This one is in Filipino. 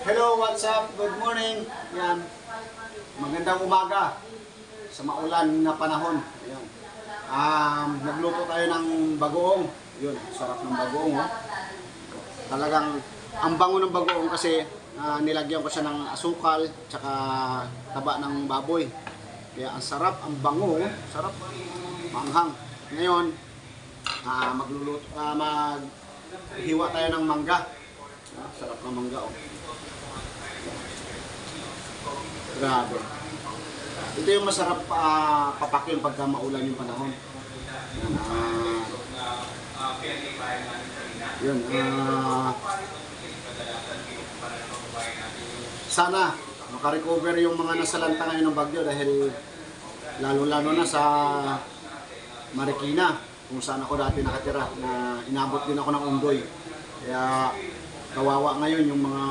Hello, what's up? Good morning. Yan. Magandang umaga sa maulan na panahon. Ayan. Nagluto tayo ng bagoong. Yun, sarap ng bagoong. Oh. Talagang ang bango ng bagoong kasi nilagyan ko siya ng asukal tsaka taba ng baboy. Kaya ang sarap, ang bango, sarap, manghang. Ngayon, maghiwa tayo ng mangga. Sarap ng mangga. Oh. Grabe. Ito yung masarap papakin pagka maulan yung panahon. Yun. Sana makarecover yung mga nasalanta ngayon ng bagyo dahil lalo-lalo na sa Marikina kung saan ako dati nakatira na inabot din ako ng Ondoy. Kaya kawawa ngayon yung mga